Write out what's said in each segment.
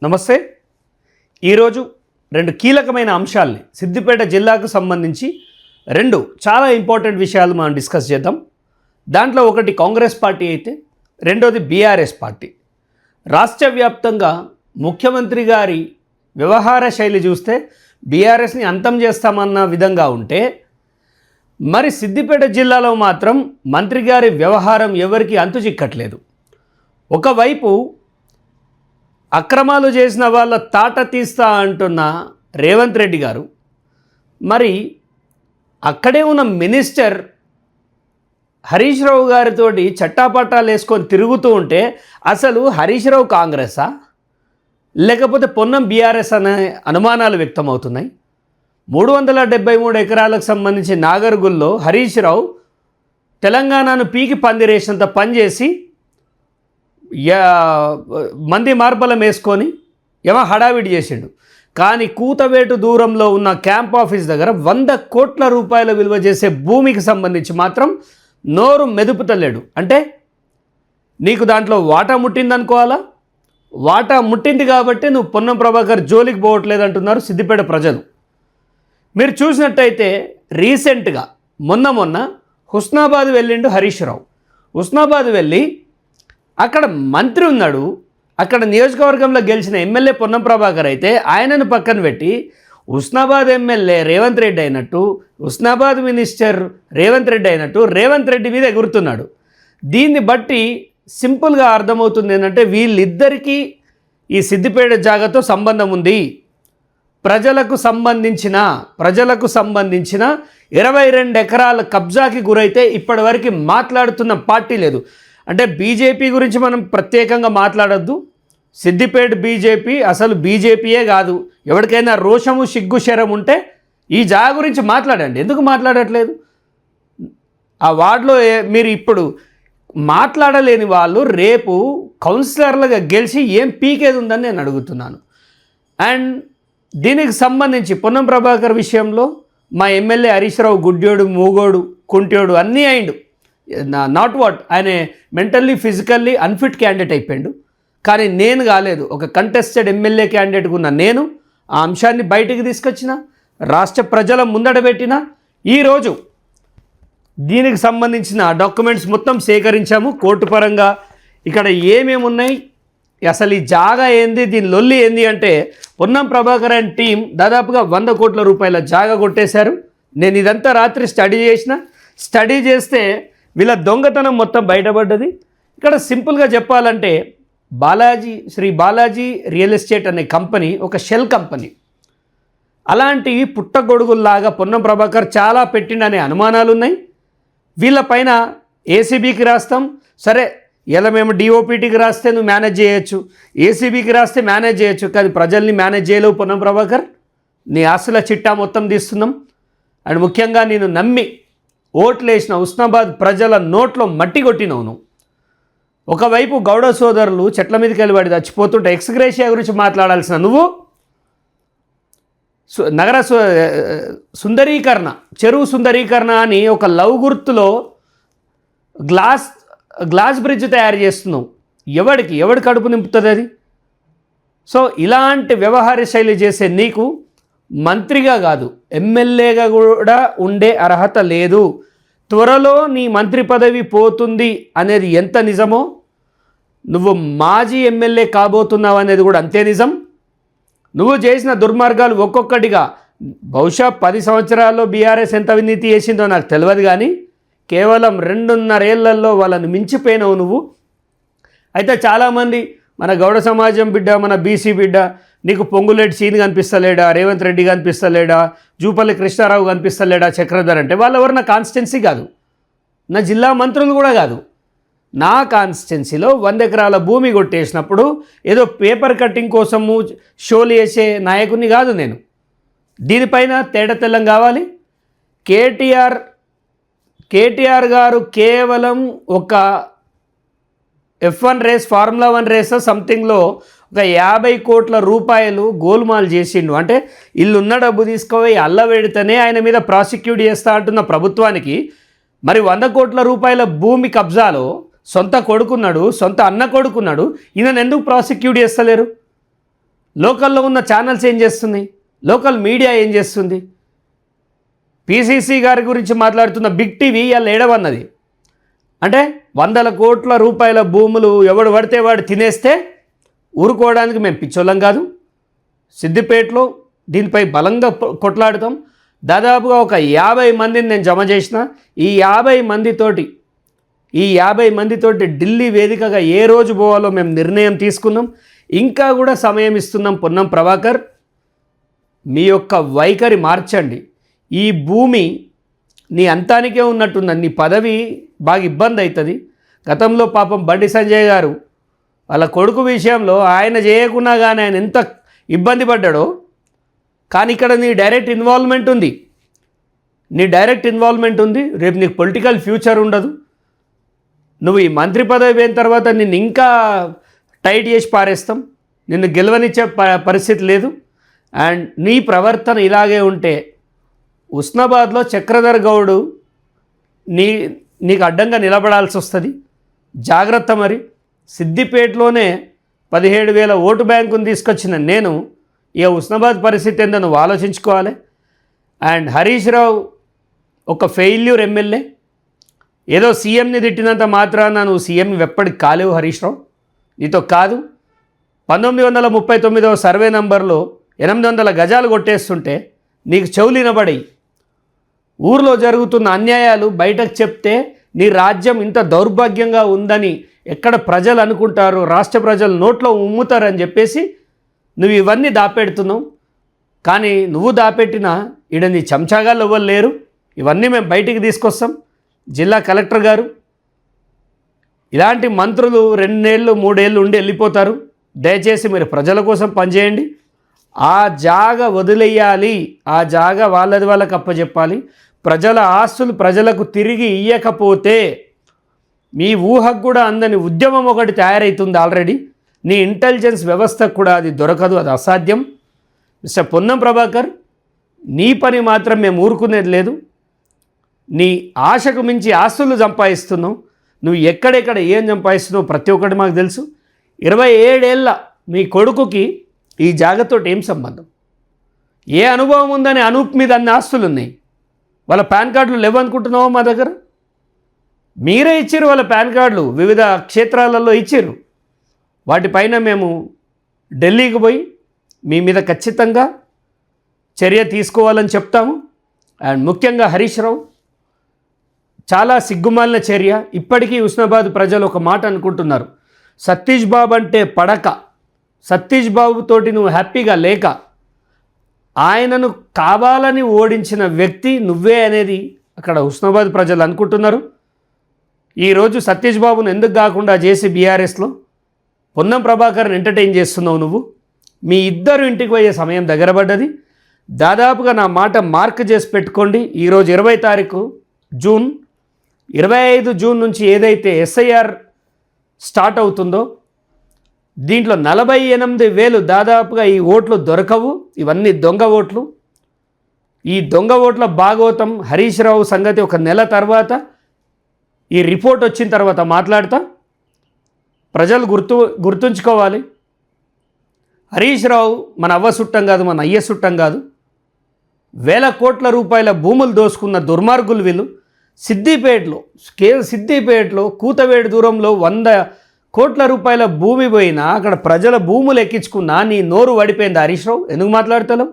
నమస్తే. ఈరోజు రెండు కీలకమైన అంశాలని సిద్దిపేట జిల్లాకు సంబంధించి రెండు చాలా ఇంపార్టెంట్ విషయాలు మనం డిస్కస్ చేద్దాం. దాంట్లో ఒకటి కాంగ్రెస్ పార్టీ అయితే రెండోది బీఆర్ఎస్ పార్టీ. రాష్ట్ర వ్యాప్తంగా ముఖ్యమంత్రి గారి వ్యవహార శైలి చూస్తే బీఆర్ఎస్ని అంతం చేస్తామన్న విధంగా ఉంటే, మరి సిద్దిపేట జిల్లాలో మాత్రం మంత్రి గారి వ్యవహారం ఎవరికి అంతు చిక్కట్లేదు. ఒకవైపు అక్రమాలు చేసిన వాళ్ళ తాట తీస్తా అంటున్న రేవంత్ రెడ్డి గారు, మరి అక్కడే ఉన్న మినిస్టర్ హరీష్ రావు గారితో చట్టాపట్టాలు వేసుకొని తిరుగుతూ ఉంటే అసలు హరీష్ రావు కాంగ్రెసా లేకపోతే పొన్నం బీఆర్ఎస్ అనే అనుమానాలు వ్యక్తమవుతున్నాయి. 373 ఎకరాలకు సంబంధించి నాగర్గుల్లో హరీష్ రావు తెలంగాణను పీకి పందిరేసినంత పనిచేసి మంది మార్బలం వేసుకొని ఏమో హడావిడి చేసిండు. కానీ కూతవేటు దూరంలో ఉన్న క్యాంప్ ఆఫీస్ దగ్గర 100 కోట్ల రూపాయల విలువ చేసే భూమికి సంబంధించి మాత్రం నోరు మెదుపుతలేడు. అంటే నీకు దాంట్లో వాటా ముట్టిందనుకోవాలా? వాటా ముట్టింది కాబట్టి నువ్వు పొన్నం ప్రభాకర్ జోలికి పోవట్లేదు అంటున్నారు సిద్దిపేట ప్రజలు. మీరు చూసినట్టయితే రీసెంట్గా మొన్న హుస్నాబాద్ వెళ్ళిండు హరీష్ రావు. హుస్నాబాద్ వెళ్ళి అక్కడ మంత్రి ఉన్నాడు, అక్కడ నియోజకవర్గంలో గెలిచిన ఎమ్మెల్యే పొన్నం ప్రభాకర్ అయితే ఆయనను పక్కన పెట్టి హుస్నాబాద్ ఎమ్మెల్యే రేవంత్ రెడ్డి అయినట్టు, హుస్నాబాద్ మినిస్టర్ రేవంత్ రెడ్డి అయినట్టు రేవంత్ రెడ్డి మీద ఎగురుతున్నాడు. దీన్ని బట్టి సింపుల్గా అర్థమవుతుంది ఏంటంటే వీళ్ళిద్దరికీ ఈ సిద్దిపేట జాగాతో సంబంధం ఉంది. ప్రజలకు సంబంధించిన 22 ఎకరాల కబ్జాకి గురైతే ఇప్పటివరకు మాట్లాడుతున్న పార్టీ లేదు. అంటే బీజేపీ గురించి మనం ప్రత్యేకంగా మాట్లాడొద్దు. సిద్దిపేట బీజేపీ అసలు బీజేపీయే కాదు. ఎవరికైనా రోషము సిగ్గు శరం ఉంటే ఈ జాగా గురించి మాట్లాడండి. ఎందుకు మాట్లాడట్లేదు? ఆ వార్డులో మీరు ఇప్పుడు మాట్లాడలేని వాళ్ళు రేపు కౌన్సిలర్లుగా గెలిచి ఏం పీకేది ఉందని నేను అడుగుతున్నాను. అండ్ దీనికి సంబంధించి పొన్నం ప్రభాకర్ విషయంలో మా ఎమ్మెల్యే హరీష్ రావు గుడ్డోడు, మూగోడు, కుంటోడు అన్నీ అయిండు. నాట్ వాట్, ఆయన మెంటల్లీ ఫిజికల్లీ అన్ఫిట్ క్యాండిడేట్ అయిపోయాడు. కానీ నేను కాలేదు. ఒక కంటెస్టెడ్ ఎమ్మెల్యే క్యాండిడేట్గా ఉన్న నేను ఆ అంశాన్ని బయటికి తీసుకొచ్చిన, రాష్ట్ర ప్రజల ముందట పెట్టిన. ఈరోజు దీనికి సంబంధించిన డాక్యుమెంట్స్ మొత్తం సేకరించాము కోర్టు పరంగా. ఇక్కడ ఏమేమి ఉన్నాయి, అసలు ఈ జాగా ఏంది, దీని లొల్లి ఏంది అంటే పొన్నం ప్రభాకర్ అండ్ టీం దాదాపుగా 100 కోట్ల రూపాయల జాగా కొట్టేశారు. నేను ఇదంతా రాత్రి స్టడీ చేస్తే వీళ్ళ దొంగతనం మొత్తం బయటపడ్డది. ఇక్కడ సింపుల్గా చెప్పాలంటే శ్రీ బాలాజీ రియల్ ఎస్టేట్ అనే కంపెనీ ఒక షెల్ కంపెనీ. అలాంటి పుట్టగొడుగుల్లాగా పొన్నం ప్రభాకర్ చాలా పెట్టిండనే అనుమానాలు ఉన్నాయి. వీళ్ళపైన ఏసీబీకి రాస్తాం, సరే ఇలా మేము డిఓపిటీకి రాస్తే నువ్వు మేనేజ్ చేయొచ్చు, ఏసీబీకి రాస్తే మేనేజ్ చేయొచ్చు, కానీ ప్రజల్ని మేనేజ్ చేయలేవు పొన్నం ప్రభాకర్. నీ ఆస్తుల చిట్టా మొత్తం తీస్తున్నాం. అండ్ ముఖ్యంగా నేను నమ్మి ఓట్లేసిన హుస్నాబాద్ ప్రజల నోట్లో మట్టి కొట్టినవును. ఒకవైపు గౌడ సోదరులు చెట్ల మీదకి వెళ్ళి చచ్చిపోతుంటే ఎక్స్గ్రేషియా గురించి మాట్లాడాల్సిన నువ్వు నగర సుందరీకరణ, చెరువు సుందరీకరణ అని ఒక లవ్ గుర్తులో గ్లాస్ బ్రిడ్జ్ తయారు చేస్తున్నావు. ఎవడి కడుపు నింపుతుంది అది? సో ఇలాంటి వ్యవహార శైలి చేసే నీకు మంత్రిగా కాదు ఎమ్మెల్యేగా కూడా ఉండే అర్హత లేదు. త్వరలో నీ మంత్రి పదవి పోతుంది అనేది ఎంత నిజమో, నువ్వు మాజీ ఎమ్మెల్యే కాబోతున్నావు అనేది కూడా అంతే నిజం. నువ్వు చేసిన దుర్మార్గాలు ఒక్కొక్కటిగా బహుశా 10 సంవత్సరాల్లో బీఆర్ఎస్ ఎంత అవినీతి చేసిందో నాకు తెలియదు, కానీ కేవలం 2.5 ఏళ్లలో వాళ్ళని మించిపోయినావు నువ్వు. అయితే చాలామంది మన గౌడ సమాజం బిడ్డ, మన బీసీ బిడ్డ, నీకు పొంగులేటి సీన్ కనిపిస్తలేడా, రేవంత్ రెడ్డి కనిపిస్తలేడా, జూపల్లి కృష్ణారావు కనిపిస్తలేడా, చక్రధర్ అంటే వాళ్ళెవరు నా కాన్స్టిట్యున్సీ కాదు, నా జిల్లా మంత్రులు కూడా కాదు. నా కాన్స్టిట్యున్సీలో 100 ఎకరాల భూమి కొట్టేసినప్పుడు ఏదో పేపర్ కట్టింగ్ కోసము షోలు వేసే నాయకుడిని కాదు నేను. దీనిపైన తేడా తెల్లం కావాలి. కేటీఆర్ గారు కేవలం ఒక F1 రేస్, ఫార్ములా 1 రేస్ సంథింగ్లో ఒక 50 కోట్ల రూపాయలు గోల్మాల్ చేసిండు. అంటే ఇల్లున్న డబ్బు తీసుకుపోయి అల్లవెడితేనే ఆయన మీద ప్రాసిక్యూట్ చేస్తా అంటున్న ప్రభుత్వానికి మరి 100 కోట్ల రూపాయల భూమి కబ్జాలో సొంత కొడుకున్నాడు, సొంత అన్న కొడుకున్నాడు, ఈయనను ఎందుకు ప్రాసిక్యూట్ చేస్తలేరు? లోకల్లో ఉన్న ఛానల్స్ ఏం చేస్తున్నాయి, లోకల్ మీడియా ఏం చేస్తుంది? పిసిసి గారి గురించి మాట్లాడుతున్న బిగ్ టీవీ ఇవాళ ఏడవన్నది. అంటే 100 కోట్ల రూపాయల భూములు ఎవడు పడితే వాడు తినేస్తే ఊరుకోవడానికి మేము పిచ్చోళ్ళం కాదు. సిద్దిపేటలో దీనిపై బలంగా కొట్లాడుతాం. దాదాపుగా ఒక 50 మందిని నేను జమ చేసిన. ఈ 50 మందితోటి ఢిల్లీ వేదికగా ఏ రోజు పోవాలో మేము నిర్ణయం తీసుకున్నాం. ఇంకా కూడా సమయం ఇస్తున్నాం. పొన్నం ప్రభాకర్, మీ యొక్క వైఖరి మార్చండి. ఈ భూమి నీ అంతానికే ఉన్నట్టుంది. నీ పదవి బాగా ఇబ్బంది అవుతుంది. గతంలో పాపం బండి సంజయ్ గారు వాళ్ళ కొడుకు విషయంలో ఆయన చేయకున్నా కానీ ఆయన ఎంత ఇబ్బంది పడ్డాడో, కానీ ఇక్కడ నీ డైరెక్ట్ ఇన్వాల్వ్మెంట్ ఉంది. రేపు నీకు పొలిటికల్ ఫ్యూచర్ ఉండదు. నువ్వు ఈ మంత్రి పదవి పోయిన తర్వాత నిన్ను ఇంకా టైట్ చేసి పారేస్తాం. నిన్ను గెలవనిచ్చే పరిస్థితి లేదు. అండ్ నీ ప్రవర్తన ఇలాగే ఉంటే ఉస్నాబాద్లో చక్రధర్ గౌడ్ నీకు అడ్డంగా నిలబడాల్సి వస్తుంది. జాగ్రత్త. మరి సిద్దిపేటలోనే 17,000 ఓటు బ్యాంకును తీసుకొచ్చిన నేను ఇక ఉస్నాబాద్ పరిస్థితి ఏందో నువ్వు ఆలోచించుకోవాలి. అండ్ హరీష్ రావు ఒక ఫెయిల్యూర్ ఎమ్మెల్యే. ఏదో సీఎంని తిట్టినంత మాత్రాన నువ్వు సీఎంని ఎప్పటికి కాలేవు. హరీష్ రావు నీతో కాదు. 1939వ సర్వే నంబర్లో 800 గజాలు కొట్టేస్తుంటే నీకు చెవులినబడి ఊర్లో జరుగుతున్న అన్యాయాలు బయటకు చెప్తే నీ రాజ్యం ఇంత దౌర్భాగ్యంగా ఉందని ఎక్కడ ప్రజలు అనుకుంటారు, రాష్ట్ర ప్రజలు నోట్లో ఉమ్ముతారని చెప్పేసి నువ్వు ఇవన్నీ దాపెడుతున్నావు. కానీ నువ్వు దాపెట్టినా ఈడ నీ చెంచాగాళ్ళు ఎవ్వరు లేరు. ఇవన్నీ మేము బయటికి తీసుకొస్తాం. జిల్లా కలెక్టర్ గారు, ఇలాంటి మంత్రులు 2 ఏళ్ళు 3 ఏళ్ళు ఉండి వెళ్ళిపోతారు. దయచేసి మీరు ప్రజల కోసం పనిచేయండి. ఆ జాగ వదిలేయాలి. ఆ జాగ వాళ్ళకి అప్పచెప్పాలి. ప్రజల ఆస్తులు ప్రజలకు తిరిగి ఇయ్యకపోతే మీ ఊహకు కూడా అందని ఉద్యమం ఒకటి తయారవుతుంది ఆల్రెడీ. నీ ఇంటెలిజెన్స్ వ్యవస్థకు కూడా అది దొరకదు. అది అసాధ్యం. మిస్టర్ పొన్నం ప్రభాకర్, నీ పని మాత్రం మేము ఊరుకునేది లేదు. నీ ఆశకు మించి ఆస్తులు సంపాదిస్తున్నావు. నువ్వు ఎక్కడెక్కడ ఏం సంపాదిస్తున్నావు ప్రతి ఒక్కటి మాకు తెలుసు. 27 ఏళ్ళ మీ కొడుకుకి ఈ జాగతోటి ఏం సంబంధం? ఏ అనుభవం ఉందని అనూప్ మీద అన్ని ఆస్తులు ఉన్నాయి. వాళ్ళ పాన్ కార్డులు లేవనుకుంటున్నావో మా దగ్గర? మీరే ఇచ్చారు వాళ్ళ పాన్ కార్డులు, వివిధ క్షేత్రాలలో ఇచ్చారు. వాటిపైన మేము ఢిల్లీకి పోయి మీ మీద ఖచ్చితంగా చర్య తీసుకోవాలని చెప్తాము. అండ్ ముఖ్యంగా హరీష్ రావు, చాలా సిగ్గుమాలిన చర్య. ఇప్పటికీ ఉస్నాబాద్ ప్రజలు ఒక మాట అనుకుంటున్నారు, సతీష్ బాబు అంటే పడక, సతీష్ బాబుతోటి నువ్వు హ్యాపీగా లేక ఆయనను కావాలని ఓడించిన వ్యక్తి నువ్వే అనేది అక్కడ ఉస్నాబాద్ ప్రజలు అనుకుంటున్నారు. ఈరోజు సతీష్ బాబును ఎందుకు కాకుండా చేసి బీఆర్ఎస్లో పొన్నం ప్రభాకర్ని ఎంటర్టైన్ చేస్తున్నావు నువ్వు. మీ ఇద్దరు ఇంటికి పోయే సమయం దగ్గర పడ్డది. దాదాపుగా నా మాట మార్క్ చేసి పెట్టుకోండి. ఈరోజు 20 జూన్, 25 జూన్ నుంచి ఏదైతే ఎస్ఐఆర్ స్టార్ట్ అవుతుందో దీంట్లో 48,000 దాదాపుగా ఈ ఓట్లు దొరకవు. ఇవన్నీ దొంగ ఓట్లు. ఈ దొంగ ఓట్ల భాగవతం హరీష్ రావు సంగతి ఒక నెల తర్వాత ఈ రిపోర్ట్ వచ్చిన తర్వాత మాట్లాడతా. ప్రజలు గుర్తుంచుకోవాలి, హరీష్ రావు మన అవ్వ సుట్టం కాదు, మన అయ్య సుట్టం కాదు. 1,000 కోట్ల రూపాయల భూములు దోసుకున్న దుర్మార్గులు వీళ్ళు. సిద్దిపేటలో కూతవేడు దూరంలో 100 కోట్ల రూపాయల భూమి పోయినా అక్కడ ప్రజల భూములు ఎక్కించుకున్నా నీ నోరు వడిపోయింది. హరీష్ రావు ఎందుకు మాట్లాడతావు?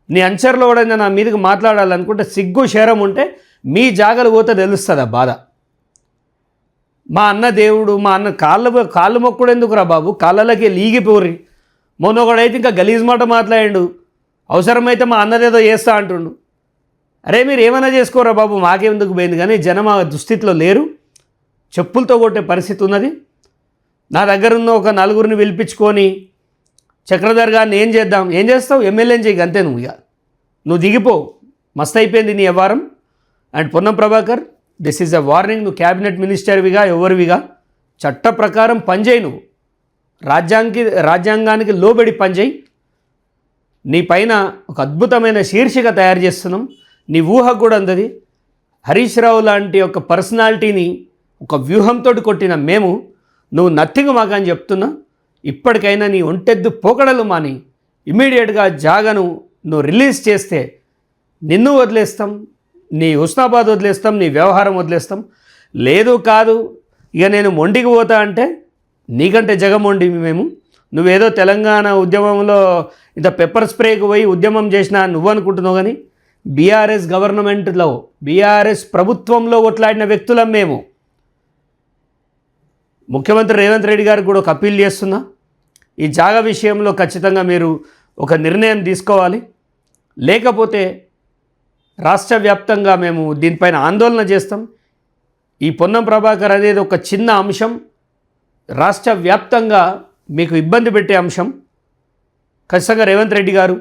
నీ అంచర్లో కూడా నా మీదకి మాట్లాడాలనుకుంటే సిగ్గు శరం ఉంటే మీ జాగలు పోతే తెలుస్తుంది ఆ బాధ. మా అన్న దేవుడు, మా అన్న కాళ్ళు మొక్కుడు ఎందుకురా బాబు, కాళ్ళకి లీగిపోరి. మొన్నొకడైతే ఇంకా గలీజ్ మాట మాట్లాడిండు, అవసరమైతే మా అన్నదేదో చేస్తా అంటుండు. అరే మీరు ఏమైనా చేసుకోరా బాబు, మాకేందుకు పోయింది. కానీ జనం ఆ దుస్థితిలో లేరు, చెప్పులతో కొట్టే పరిస్థితి ఉన్నది. నా దగ్గర ఉన్న ఒక 4గురిని పిలిపించుకొని చక్రధర్ గారిని ఏం చేస్తావు, ఎమ్మెల్యేని చేయి అంతే. నువ్వు దిగిపో, మస్తు అయిపోయింది నీ వ్యవహారం. And Ponnam Prabhakar, this is a warning. నువ్వు క్యాబినెట్ మినిస్టర్విగా ఎవరివిగా చట్ట ప్రకారం పనిచేయి. నువ్వు రాజ్యాంగానికి లోబడి పనిచేయి. నీ పైన ఒక అద్భుతమైన శీర్షిక తయారు చేస్తున్నాం. నీ ఊహకు కూడా అందది. హరీష్ రావు లాంటి ఒక పర్సనాలిటీని ఒక వ్యూహంతో కొట్టిన మేము, నువ్వు నథింగ్ మాకని చెప్తున్నా. ఇప్పటికైనా నీ ఒంటెద్దు పోకడలు మాని ఇమీడియట్గా జాగను నువ్వు రిలీజ్ చేస్తే నిన్ను వదిలేస్తాం, నీ హుస్నాబాద్ వదిలేస్తాం, నీ వ్యవహారం వదిలేస్తాం. లేదు కాదు ఇక నేను మొండికి పోతా అంటే నీకంటే జగమొండి మేము. నువ్వేదో తెలంగాణ ఉద్యమంలో ఇంత పెప్పర్ స్ప్రేకి పోయి ఉద్యమం చేసినా నువ్వు అనుకుంటున్నావు, కానీ బీఆర్ఎస్ గవర్నమెంట్లో బీఆర్ఎస్ ప్రభుత్వంలో కొట్లాడిన వ్యక్తులం మేము. ముఖ్యమంత్రి రేవంత్ రెడ్డి గారికి కూడా ఒక అప్పీల్ చేస్తున్నా, ఈ జాగా విషయంలో ఖచ్చితంగా మీరు ఒక నిర్ణయం తీసుకోవాలి, లేకపోతే రాష్ట్ర వ్యాప్తంగా మేము దీనిపైన ఆందోళన చేస్తాం. ఈ పొన్నం ప్రభాకర్ అనేది ఒక చిన్న అంశం, రాష్ట్ర వ్యాప్తంగా మీకు ఇబ్బంది పెట్టే అంశం. ఖచ్చితంగా రేవంత్ రెడ్డి గారు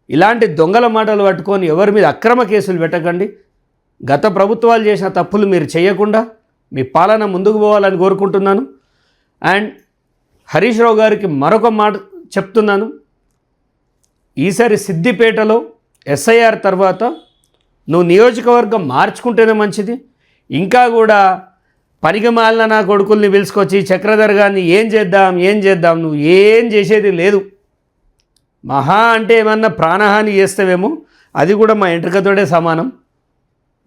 ఇలాంటి దొంగల మాటలు పట్టుకొని ఎవరి మీద అక్రమ కేసులు పెట్టకండి. గత ప్రభుత్వాలు చేసిన తప్పులు మీరు చేయకుండా మీ పాలన ముందుకు పోవాలని కోరుకుంటున్నాను. అండ్ హరీష్ రావు గారికి మరొక మాట చెప్తున్నాను, ఈసారి సిద్దిపేటలో ఎస్ఐఆర్ తర్వాత నువ్వు నియోజకవర్గం మార్చుకుంటేనే మంచిది. ఇంకా కూడా పనికిమాలిన నా కొడుకుల్ని పిలుచుకొచ్చి చక్రధర్ గారిని ఏం చేద్దాం నువ్వు ఏం చేసేది లేదు. మహా అంటే ఏమన్నా ప్రాణహాని చేస్తావేమో, అది కూడా మా ఎంట్రుకతోడే సమానం.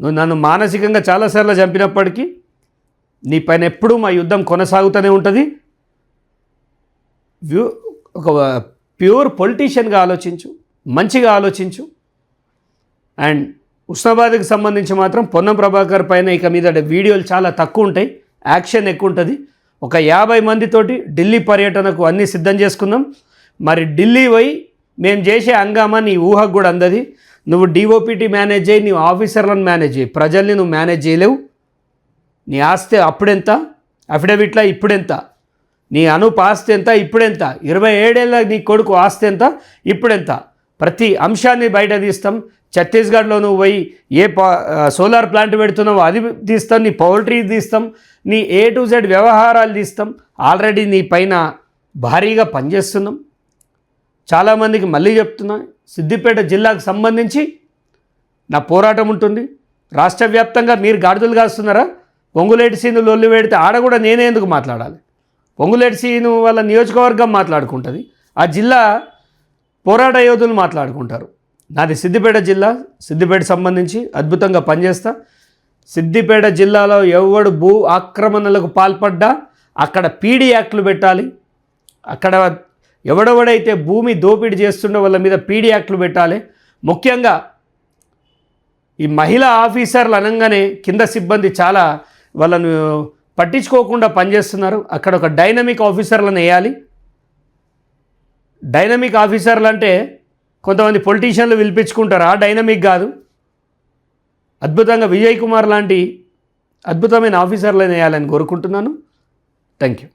నువ్వు నన్ను మానసికంగా చాలాసార్లు చంపినప్పటికీ నీ పైన ఎప్పుడూ మా యుద్ధం కొనసాగుతూనే ఉంటుంది. ఒక ప్యూర్ పొలిటీషియన్గా ఆలోచించు, మంచిగా ఆలోచించు. అండ్ హుస్నాబాద్కి సంబంధించి మాత్రం పొన్నం ప్రభాకర్ పైన ఇక మీద వీడియోలు చాలా తక్కువ ఉంటాయి, యాక్షన్ ఎక్కువ ఉంటుంది. ఒక 50 మందితోటి ఢిల్లీ పర్యటనకు అన్నీ సిద్ధం చేసుకుందాం. మరి ఢిల్లీ పోయి మేము చేసే హంగామా నీ ఊహకు కూడా అందది. నువ్వు డిఓపిటీ మేనేజ్ చేయి, నువ్వు ఆఫీసర్లను మేనేజ్ చేయి, ప్రజల్ని నువ్వు మేనేజ్ చేయలేవు. నీ ఆస్తి అప్పుడెంత, అఫిడవిట్లా ఇప్పుడెంత, నీ అనూప్ ఆస్తి ఎంత ఇప్పుడెంత, 27 ఏళ్ళ నీ కొడుకు ఆస్తి ఎంత ఇప్పుడెంత, ప్రతి అంశాన్ని బయట తీస్తాం. ఛత్తీస్గఢ్లో నువ్వు పోయి ఏ సోలార్ ప్లాంట్ పెడుతున్నావో అది తీస్తాం, నీ పౌల్ట్రీ తీస్తాం, నీ A to Z వ్యవహారాలు తీస్తాం. ఆల్రెడీ నీ పైన భారీగా పనిచేస్తున్నాం. చాలామందికి మళ్ళీ చెప్తున్నా, సిద్దిపేట జిల్లాకు సంబంధించి నా పోరాటం ఉంటుంది. రాష్ట్ర వ్యాప్తంగా మీరు గాడిదలు కాస్తున్నారా? పొంగులేటి సీను లొల్లి పెడితే ఆడ కూడా నేనే ఎందుకు మాట్లాడాలి? పొంగులేటి సీను వాళ్ళ నియోజకవర్గం మాట్లాడుకుంటుంది, ఆ జిల్లా పోరాట యోధులు మాట్లాడుకుంటారు. నాది సిద్దిపేట జిల్లా, సిద్దిపేట సంబంధించి అద్భుతంగా పనిచేస్తా. సిద్దిపేట జిల్లాలో ఎవడు భూ ఆక్రమణలకు పాల్పడ్డా అక్కడ పీడీ యాక్ట్లు పెట్టాలి. అక్కడ ఎవడెవడైతే భూమి దోపిడీ చేస్తుండో వాళ్ళ మీద పీడీ యాక్ట్లు పెట్టాలి. ముఖ్యంగా ఈ మహిళా ఆఫీసర్లు అనగానే కింద సిబ్బంది చాలా వాళ్ళను పట్టించుకోకుండా పనిచేస్తున్నారు. అక్కడ ఒక డైనమిక్ ఆఫీసర్లను వేయాలి. డైనమిక్ ఆఫీసర్లు అంటే కొంతమంది పొలిటీషియన్లు పిలిపించుకుంటారు, ఆ డైనమిక్ కాదు. అద్భుతంగా విజయ్ కుమార్ లాంటి అద్భుతమైన ఆఫీసర్లను వేయాలని కోరుకుంటున్నాను. Thank you.